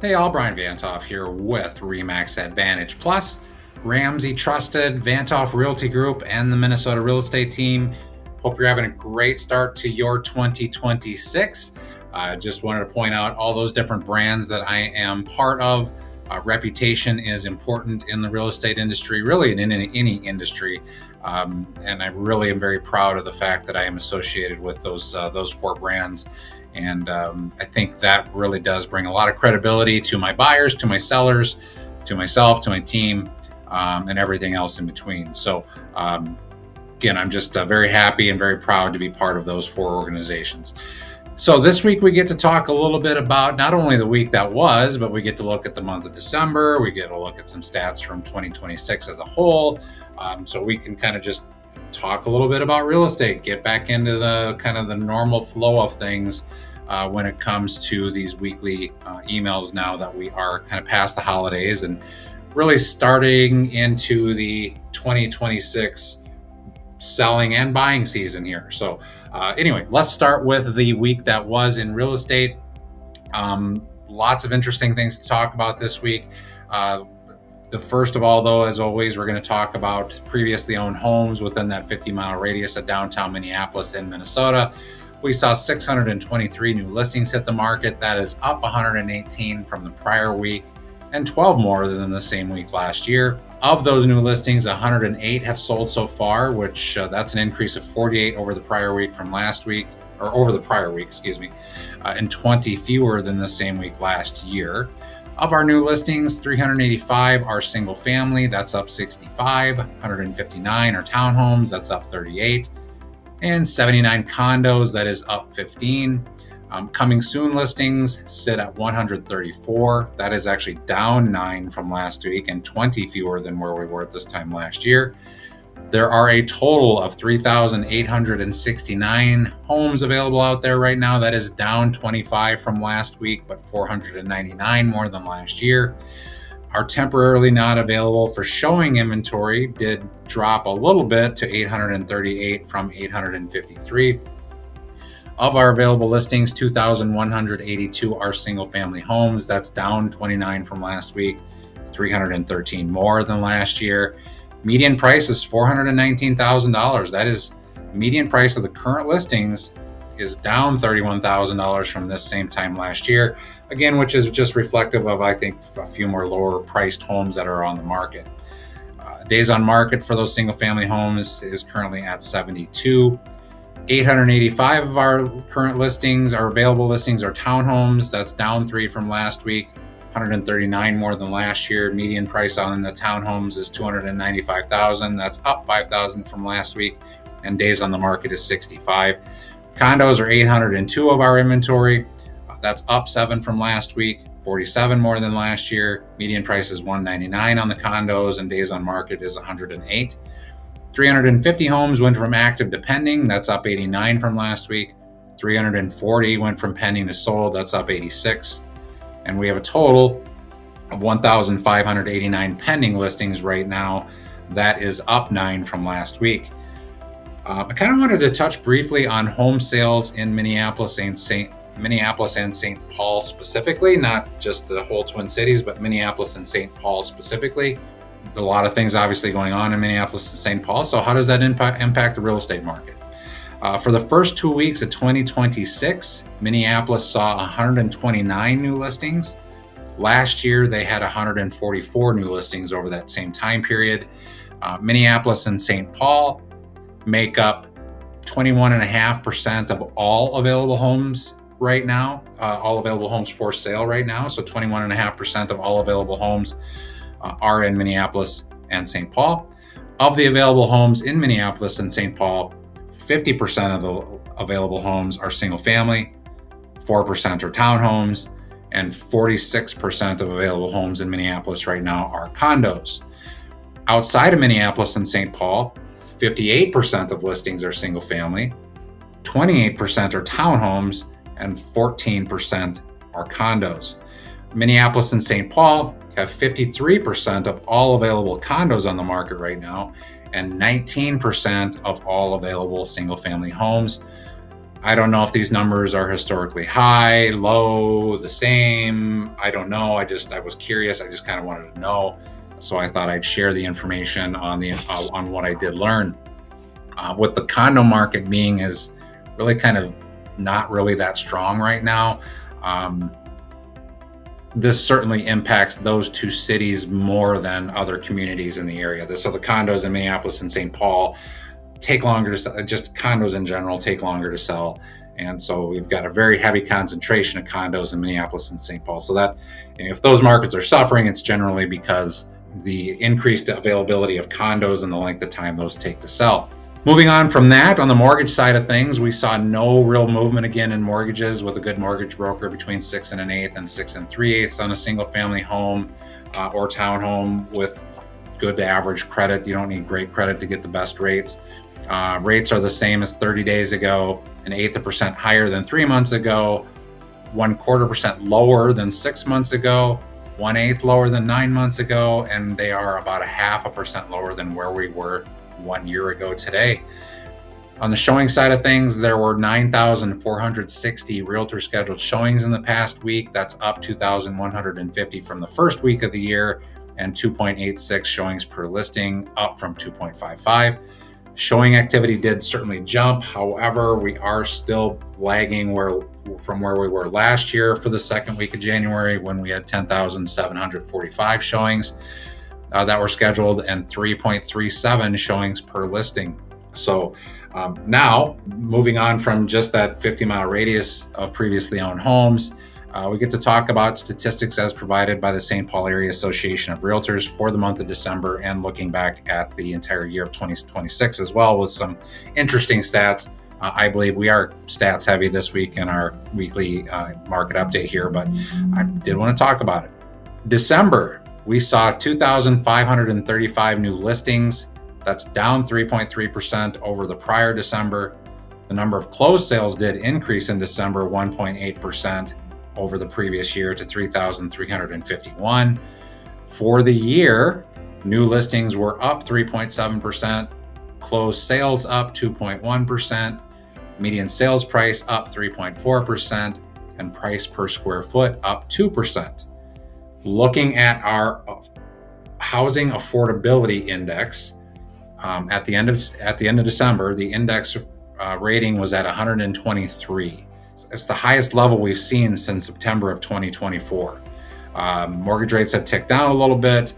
Hey all, Bryan VantHof here with Remax Advantage Plus, Ramsey Trusted, VantHof Realty Group, and the Minnesota Real Estate Team. Hope you're having a great start to your 2026. Just wanted to point out all those different brands that I am part of. Reputation is important in the real estate industry, really in any industry. And I really am very proud of the fact that I am associated with those four brands. And I think that really does bring a lot of credibility to my buyers, to my sellers, to myself, to my team, and everything else in between. So again, I'm just very happy and very proud to be part of those four organizations. So this week we get to talk a little bit about not only the week that was, but we get to look at the month of December. We get to look at some stats from 2026 as a whole. So we can kind of just talk a little bit about real estate, get back into the kind of the normal flow of things when it comes to these weekly emails now that we are kind of past the holidays and really starting into the 2026 selling and buying season here. So anyway, let's start with the week that was in real estate. Lots of interesting things to talk about this week. The first of all, though, as always, we're going to talk about previously owned homes within that 50-mile radius of downtown Minneapolis and Minnesota. We saw 623 new listings hit the market. That is up 118 from the prior week and 12 more than the same week last year. Of those new listings, 108 have sold so far, which that's an increase of 48 over the prior week from last week, or over the prior week, and 20 fewer than the same week last year. Of our new listings, 385 are single family, that's up 65, 159 are townhomes, that's up 38, and 79 condos, that is up 15. Coming soon listings sit at 134. That is actually down 9 from last week and 20 fewer than where we were at this time last year. There are a total of 3,869 homes available out there right now. That is down 25 from last week, but 499 more than last year. Our temporarily not available for showing inventory did drop a little bit to 838 from 853. Of our available listings, 2,182 are single-family homes. That's down 29 from last week, 313 more than last year. Median price is $419,000. That is median price of the current listings is down $31,000 from this same time last year. Again, which is just reflective of, I think, a few more lower priced homes that are on the market. Days on market for those single-family homes is currently at 72. 885 of our current listings, our available listings, are townhomes. That's down 3 from last week, 139 more than last year. Median price on the townhomes is $295,000. That's up $5,000 from last week, and days on the market is 65. Condos are 802 of our inventory. That's up 7 from last week, 47 more than last year. Median price is $199 on the condos, and days on market is 108. 350 homes went from active to pending. That's up 89 from last week. 340 went from pending to sold. That's up 86. And we have a total of 1,589 pending listings right now. That is up 9 from last week. I kind of wanted to touch briefly on home sales in Minneapolis and St. Paul specifically, not just the whole Twin Cities, but Minneapolis and St. Paul specifically. A lot of things obviously going on in Minneapolis and St. Paul. So how does that impact the real estate market? For the first 2 weeks of 2026, Minneapolis saw 129 new listings. Last year, they had 144 new listings over that same time period. Minneapolis and St. Paul make up 21.5% of all available homes right now, all available homes for sale right now. So 21.5% of all available homes are in Minneapolis and St. Paul. Of the available homes in Minneapolis and St. Paul, 50% of the available homes are single family, 4% are townhomes, and 46% of available homes in Minneapolis right now are condos. Outside of Minneapolis and St. Paul, 58% of listings are single family, 28% are townhomes, and 14% are condos. Minneapolis and St. Paul have 53% of all available condos on the market right now, and 19% of all available single-family homes. I don't know if these numbers are historically high, low, the same. I don't know. I was curious. I just kind of wanted to know. So I thought I'd share the information on what I did learn. With the condo market being is really kind of not really that strong right now. This certainly impacts those two cities more than other communities in the area. So the condos in Minneapolis and St. Paul take longer to sell. Just condos in general take longer to sell. And so we've got a very heavy concentration of condos in Minneapolis and St. Paul. So that if those markets are suffering, it's generally because the increased availability of condos and the length of time those take to sell. Moving on from that, on the mortgage side of things, we saw no real movement again in mortgages, with a good mortgage broker between 6 1/8 and 6 3/8 on a single family home or townhome with good to average credit. You don't need great credit to get the best rates. Rates are the same as 30 days ago, 1/8% higher than 3 months ago, 1/4% lower than 6 months ago, 1/8 lower than 9 months ago, and they are about 0.5% lower than where we were 1 year ago today. On the showing side of things, there were 9,460 realtor scheduled showings in the past week. That's up 2,150 from the first week of the year, and 2.86 showings per listing, up from 2.55. Showing activity did certainly jump. However, we are still lagging from where we were last year for the second week of January, when we had 10,745 showings that were scheduled and 3.37 showings per listing. So now, moving on from just that 50-mile radius of previously owned homes, we get to talk about statistics as provided by the St. Paul Area Association of Realtors for the month of December, and looking back at the entire year of 2026 as well, with some interesting stats. I believe we are stats heavy this week in our weekly market update here, but I did want to talk about it. December, we saw 2,535 new listings. That's down 3.3% over the prior December. The number of closed sales did increase in December 1.8% over the previous year to 3,351. For the year, new listings were up 3.7%, closed sales up 2.1%, median sales price up 3.4%, and price per square foot up 2%. Looking at our housing affordability index, at the end of December, the index rating was at 123. It's the highest level we've seen since September of 2024. Mortgage rates have ticked down a little bit.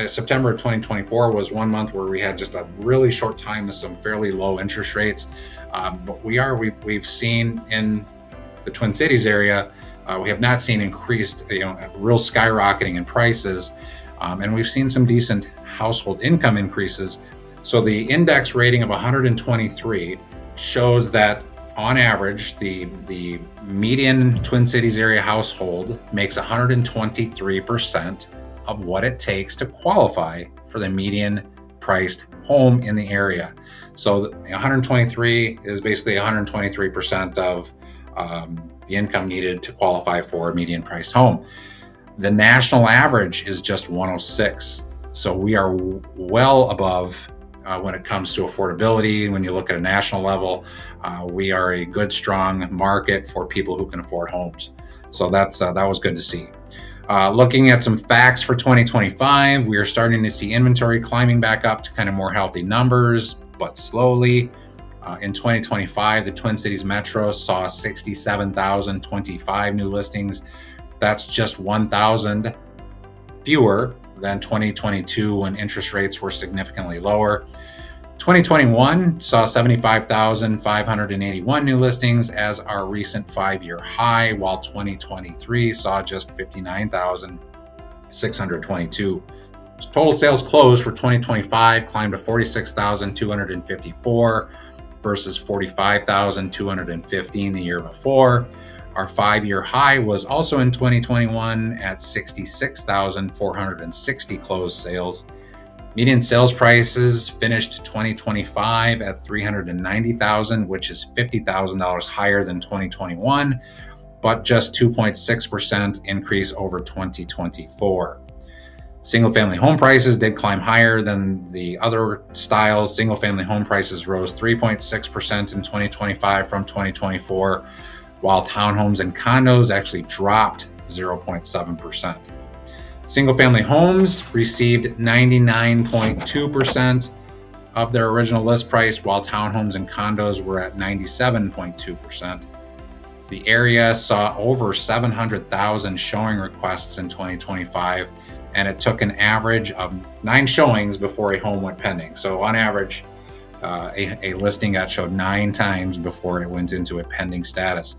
September of 2024 was one month where we had just a really short time with some fairly low interest rates. But we've seen in the Twin Cities area, we have not seen increased, real skyrocketing in prices, and we've seen some decent household income increases. So the index rating of 123 shows that on average, the median Twin Cities area household makes 123% of what it takes to qualify for the median priced home in the area. So 123 is basically 123% of the income needed to qualify for a median priced home. The national average is just 106. So we are well above when it comes to affordability. When you look at a national level, we are a good, strong market for people who can afford homes. So that was good to see. Looking at some facts for 2025, we are starting to see inventory climbing back up to kind of more healthy numbers, but slowly. In 2025, the Twin Cities Metro saw 67,025 new listings. That's just 1,000 fewer than 2022, when interest rates were significantly lower. 2021 saw 75,581 new listings as our recent 5-year high, while 2023 saw just 59,622. Total sales closed for 2025 climbed to 46,254 versus 45,215 the year before. Our 5-year high was also in 2021 at 66,460 closed sales. Median sales prices finished 2025 at $390,000, which is $50,000 higher than 2021, but just 2.6% increase over 2024. Single-family home prices did climb higher than the other styles. Single-family home prices rose 3.6% in 2025 from 2024, while townhomes and condos actually dropped 0.7%. Single-family homes received 99.2% of their original list price, while townhomes and condos were at 97.2%. The area saw over 700,000 showing requests in 2025, and it took an average of 9 showings before a home went pending. So on average, a listing got showed 9 times before it went into a pending status.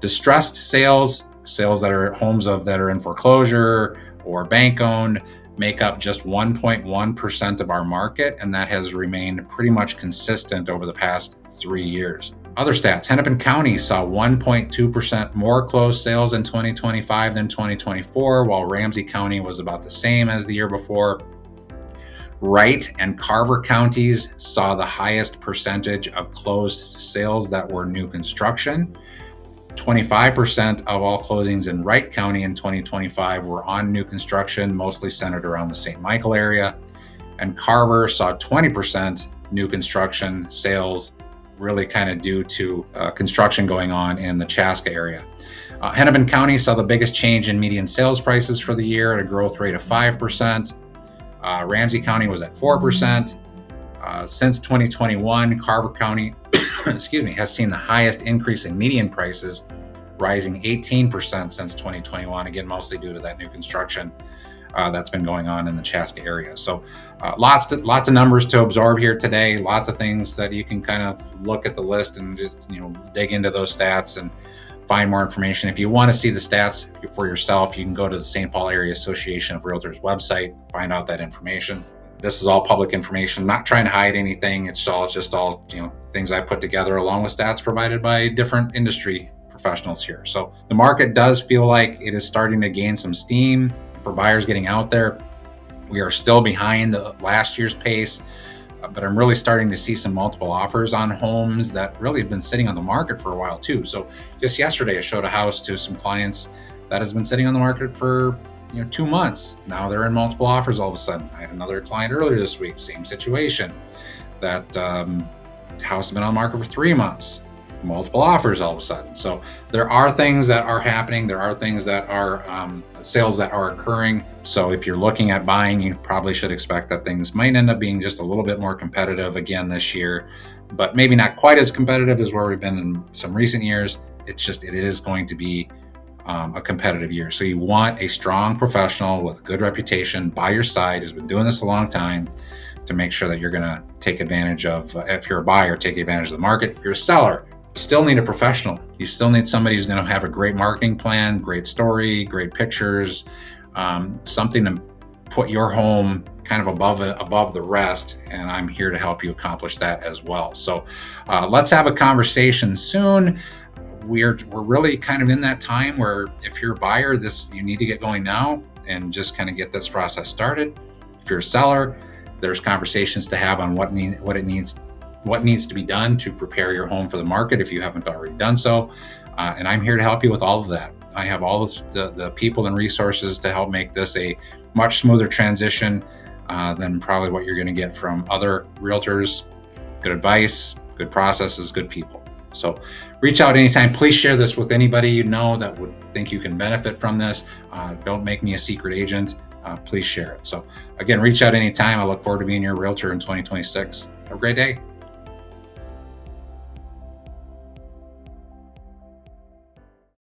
Distressed sales that are homes that are in foreclosure or bank owned, make up just 1.1% of our market, and that has remained pretty much consistent over the past 3 years. Other stats: Hennepin County saw 1.2% more closed sales in 2025 than 2024, while Ramsey County was about the same as the year before. Wright and Carver counties saw the highest percentage of closed sales that were new construction. 25% of all closings in Wright County in 2025 were on new construction, mostly centered around the St. Michael area. And Carver saw 20% new construction sales, really kind of due to construction going on in the Chaska area. Hennepin County saw the biggest change in median sales prices for the year at a growth rate of 5%. Ramsey County was at 4%. Since 2021, Carver County has seen the highest increase in median prices, rising 18% since 2021, again, mostly due to that new construction that's been going on in the Chaska area. So lots of numbers to absorb here today, lots of things that you can kind of look at the list and just dig into those stats and find more information. If you want to see the stats for yourself, you can go to the St. Paul Area Association of Realtors website, find out that information. This is all public information. I'm not trying to hide anything. It's just all things I put together along with stats provided by different industry professionals here. So the market does feel like it is starting to gain some steam for buyers getting out there. We are still behind the last year's pace, but I'm really starting to see some multiple offers on homes that really have been sitting on the market for a while too. So just yesterday, I showed a house to some clients that has been sitting on the market for 2 months. Now they're in multiple offers all of a sudden. I had another client earlier this week, same situation. That house has been on the market for 3 months. Multiple offers all of a sudden. So there are things that are happening. There are things that are sales that are occurring. So if you're looking at buying, you probably should expect that things might end up being just a little bit more competitive again this year, but maybe not quite as competitive as where we've been in some recent years. It is going to be a competitive year. So you want a strong professional with good reputation by your side, who's been doing this a long time, to make sure that you're going to take advantage of, if you're a buyer, take advantage of the market. If you're a seller, still need a professional. You still need somebody who's going to have a great marketing plan, great story, great pictures, something to put your home kind of above the rest. And I'm here to help you accomplish that as well. So let's have a conversation soon. We're really kind of in that time where if you're a buyer, you need to get going now and just kind of get this process started. If you're a seller, there's conversations to have on what needs to be done to prepare your home for the market if you haven't already done so. And I'm here to help you with all of that. I have all the people and resources to help make this a much smoother transition than probably what you're going to get from other realtors. Good advice, good processes, good people. So reach out anytime. Please share this with anybody you know that would think you can benefit from this. Don't make me a secret agent. Please share it. So again, reach out anytime. I look forward to being your realtor in 2026. Have a great day.